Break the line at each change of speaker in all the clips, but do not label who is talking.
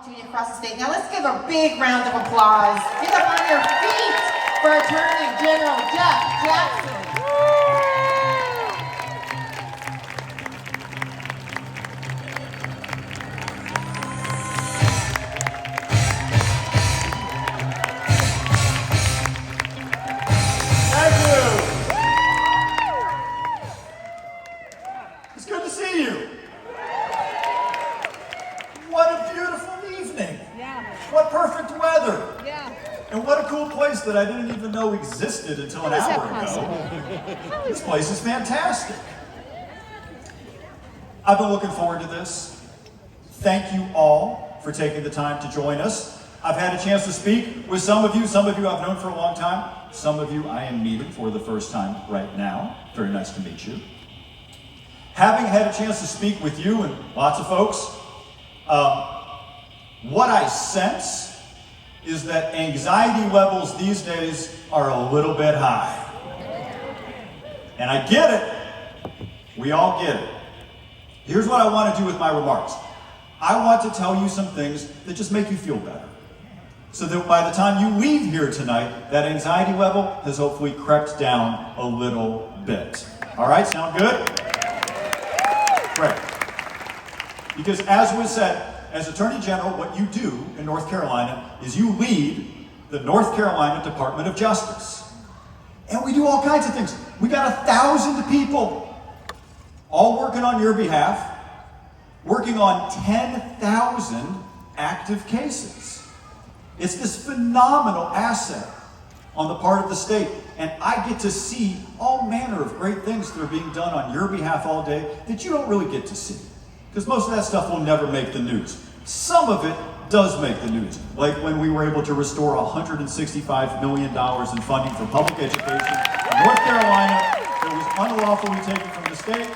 to you across the state. Now let's give a big round of applause. Get up on your feet for Attorney General Jeff Jackson.
Thank you. It's good to see you. What a beautiful evening.
Yeah.
What perfect weather.
Yeah.
And what a cool place that I didn't even know existed until an hour ago. This place is fantastic. I've been looking forward to this. Thank you all for taking the time to join us. I've had a chance to speak with some of you I've known for a long time. Some of you I am meeting for the first time right now. Very nice to meet you. Having had a chance to speak with you and lots of folks, what I sense is that anxiety levels these days are a little bit high. And I get it. We all get it. Here's what I want to do with my remarks. I want to tell you some things that just make you feel better. So that by the time you leave here tonight, that anxiety level has hopefully crept down a little bit. All right, sound good? Great. Because as was said, as Attorney General, what you do in North Carolina is you lead the North Carolina Department of Justice. And we do all kinds of things. We got 1,000 people all working on your behalf, working on 10,000 active cases. It's this phenomenal asset on the part of the state. And I get to see all manner of great things that are being done on your behalf all day that you don't really get to see. Because most of that stuff will never make the news. Some of it does make the news. Like when we were able to restore $165 million in funding for public education in North Carolina that was unlawfully taken from the state.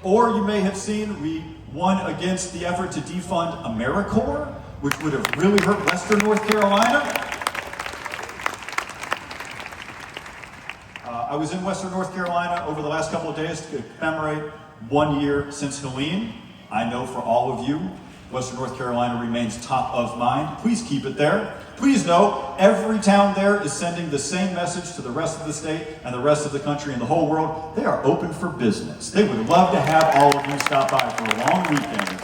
Or you may have seen we won against the effort to defund AmeriCorps, which would have really hurt Western North Carolina. I was in Western North Carolina over the last couple of days to commemorate 1 year since Helene. I know for all of you, Western North Carolina remains top of mind. Please keep it there. Please know every town there is sending the same message to the rest of the state and the rest of the country and the whole world. They are open for business. They would love to have all of you stop by for a long weekend.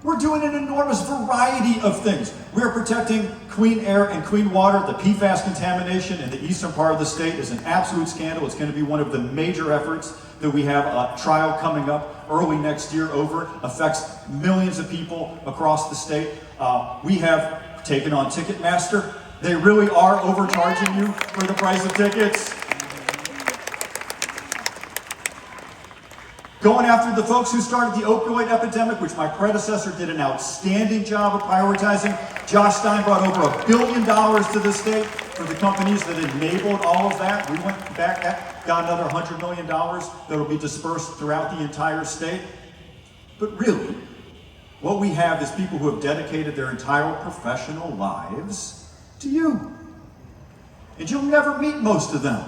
We're doing an enormous variety of things. We're protecting clean air and clean water. The PFAS contamination in the eastern part of the state is an absolute scandal. It's going to be one of the major efforts that we have a trial coming up early next year over. Affects millions of people across the state. We have taken on Ticketmaster. They really are overcharging you for the price of tickets. Going after the folks who started the opioid epidemic, which my predecessor did an outstanding job of prioritizing. Josh Stein brought over $1 billion to the state for the companies that enabled all of that. We went back, got another $100 million that will be dispersed throughout the entire state. But really, what we have is people who have dedicated their entire professional lives to you. And you'll never meet most of them.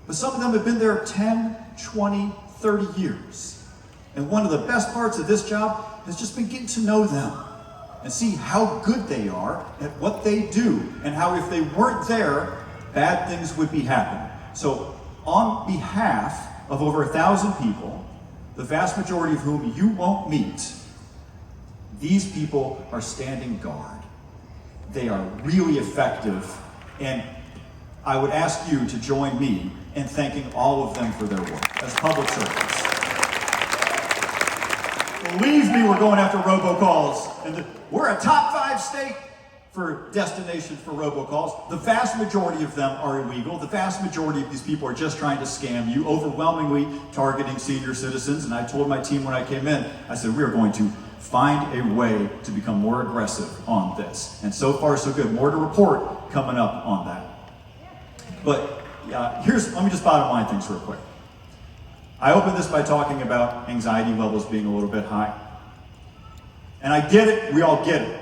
But some of them have been there 10, 20, 30 years. And one of the best parts of this job has just been getting to know them and see how good they are at what they do and how if they weren't there, bad things would be happening. So on behalf of over 1,000 people, the vast majority of whom you won't meet, these people are standing guard. They are really effective, and I would ask you to join me in thanking all of them for their work as public servants. Believe me, we're going after robocalls. And we're a top 5 state for destinations for robocalls. The vast majority of them are illegal. The vast majority of these people are just trying to scam you, overwhelmingly targeting senior citizens. And I told my team when I came in, I said, we are going to find a way to become more aggressive on this. And so far, so good. More to report coming up on that. But let me just bottom line things real quick. I opened this by talking about anxiety levels being a little bit high. And I get it, we all get it.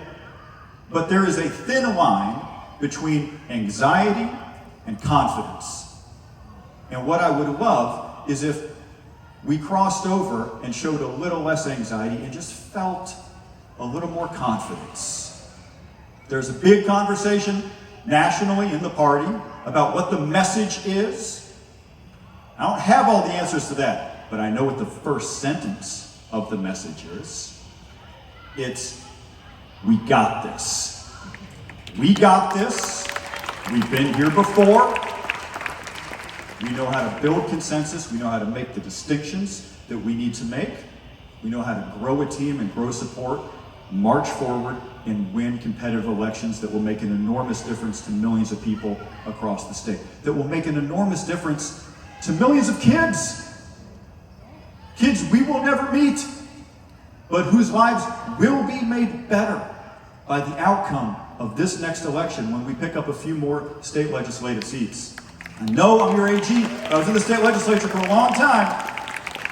But there is a thin line between anxiety and confidence. And what I would love is if we crossed over and showed a little less anxiety and just felt a little more confidence. There's a big conversation nationally in the party about what the message is. I don't have all the answers to that, but I know what the first sentence of the message is. It's, we got this. We got this. We've been here before. We know how to build consensus. We know how to make the distinctions that we need to make. We know how to grow a team and grow support, march forward, and win competitive elections that will make an enormous difference to millions of people across the state. That will make an enormous difference to millions of kids. Kids we will never meet, but whose lives will be made better by the outcome of this next election when we pick up a few more state legislative seats. I know I'm your AG. I was in the state legislature for a long time,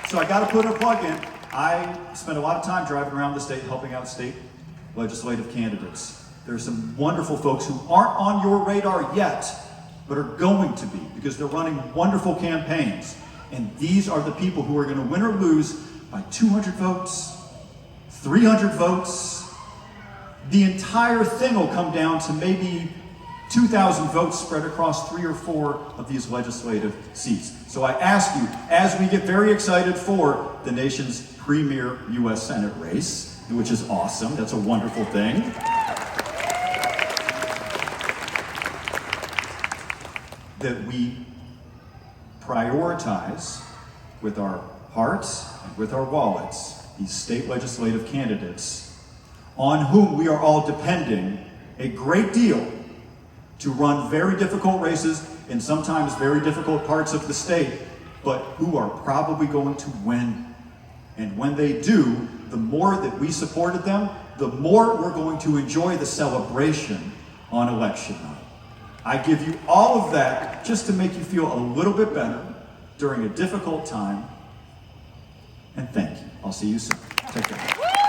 so I got to put a plug in. I spend a lot of time driving around the state helping out state legislative candidates. There are some wonderful folks who aren't on your radar yet, but are going to be because they're running wonderful campaigns. And these are the people who are going to win or lose by 200 votes, 300 votes. The entire thing will come down to maybe 2,000 votes spread across 3 or 4 of these legislative seats. So I ask you, as we get very excited for the nation's premier U.S. Senate race, which is awesome, that's a wonderful thing, that we prioritize with our hearts and with our wallets these state legislative candidates on whom we are all depending a great deal to run very difficult races in sometimes very difficult parts of the state, but who are probably going to win. And when they do, the more that we supported them, the more we're going to enjoy the celebration on election night. I give you all of that just to make you feel a little bit better during a difficult time. And thank you. I'll see you soon. Take care.